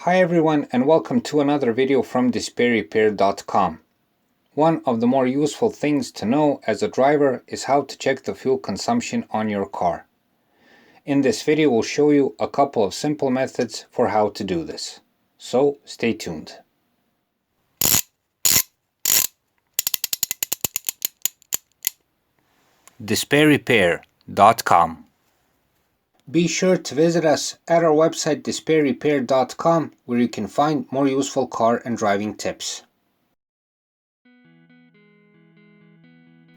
Hi everyone, and welcome to another video from DisplayRepair.com. One of the more useful things to know as a driver is how to check the fuel consumption on your car. In this video we'll show you a couple of simple methods for how to do this. So stay tuned. DisplayRepair.com. Be sure to visit us at our website DisplayRepair.com, where you can find more useful car and driving tips.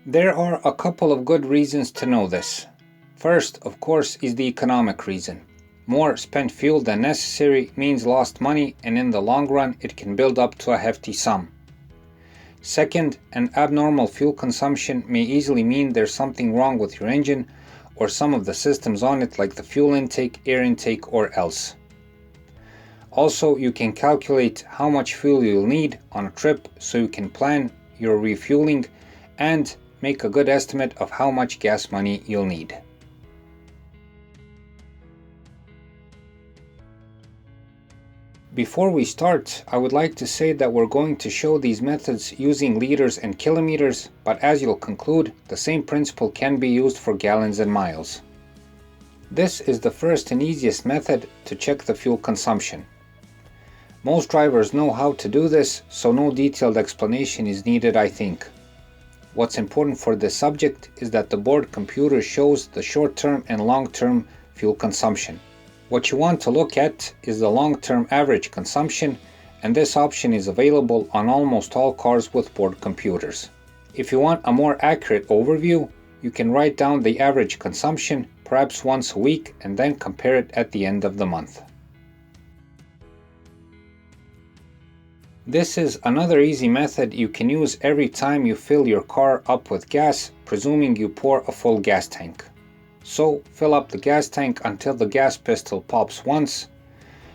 There are a couple of good reasons to know this. First, of course, is the economic reason. More spent fuel than necessary means lost money, and in the long run it can build up to a hefty sum. Second, an abnormal fuel consumption may easily mean there's something wrong with your engine or some of the systems on it, like the fuel intake, air intake, or else. Also, you can calculate how much fuel you'll need on a trip so you can plan your refueling and make a good estimate of how much gas money you'll need. Before we start, I would like to say that we're going to show these methods using liters and kilometers, but as you'll conclude, the same principle can be used for gallons and miles. This is the first and easiest method to check the fuel consumption. Most drivers know how to do this, so no detailed explanation is needed, I think. What's important for this subject is that the board computer shows the short-term and long-term fuel consumption. What you want to look at is the long-term average consumption, and this option is available on almost all cars with board computers. If you want a more accurate overview, you can write down the average consumption perhaps once a week and then compare it at the end of the month. This is another easy method you can use every time you fill your car up with gas, presuming you pour a full gas tank. So, fill up the gas tank until the gas pistol pops once,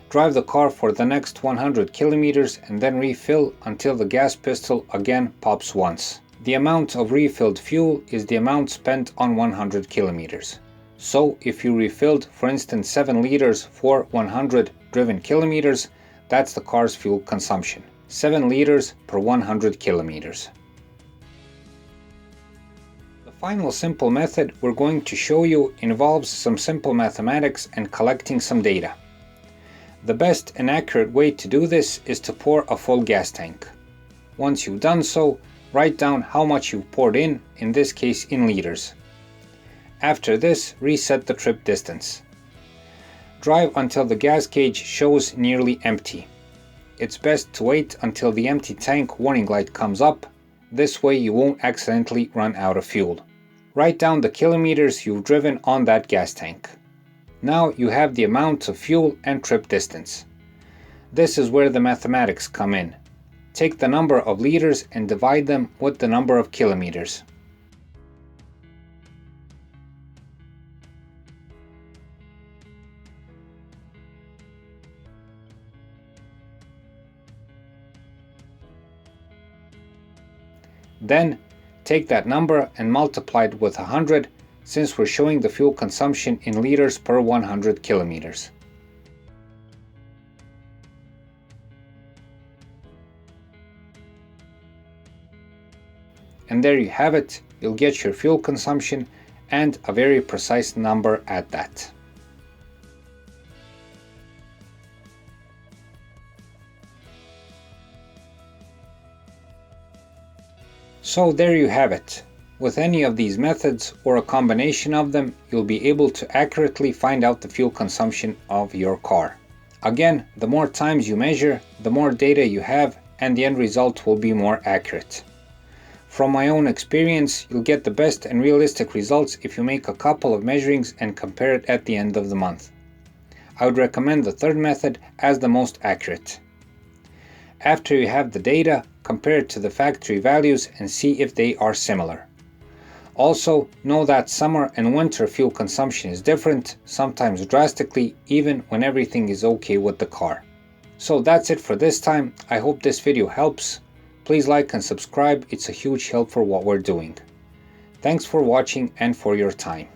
drive the car for the next 100 kilometers and then refill until the gas pistol again pops once. The amount of refilled fuel is the amount spent on 100 kilometers. So, if you refilled, for instance, 7 liters for 100 driven kilometers, that's the car's fuel consumption. 7 liters per 100 kilometers. The final simple method we're going to show you involves some simple mathematics and collecting some data. The best and accurate way to do this is to pour a full gas tank. Once you've done so, write down how much you've poured in this case in liters. After this, reset the trip distance. Drive until the gas gauge shows nearly empty. It's best to wait until the empty tank warning light comes up. This way you won't accidentally run out of fuel. Write down the kilometers you've driven on that gas tank. Now you have the amount of fuel and trip distance. This is where the mathematics come in. Take the number of liters and divide them with the number of kilometers. Then, take that number and multiply it with 100, since we're showing the fuel consumption in liters per 100 kilometers. And there you have it, you'll get your fuel consumption and a very precise number at that. So there you have it. With any of these methods or a combination of them, you'll be able to accurately find out the fuel consumption of your car. Again, the more times you measure, the more data you have, and the end result will be more accurate. From my own experience, you'll get the best and realistic results if you make a couple of measurings and compare it at the end of the month. I would recommend the third method as the most accurate. After you have the data, compare it to the factory values and see if they are similar. Also, know that summer and winter fuel consumption is different, sometimes drastically, even when everything is okay with the car. So that's it for this time. I hope this video helps. Please like and subscribe, it's a huge help for what we're doing. Thanks for watching and for your time.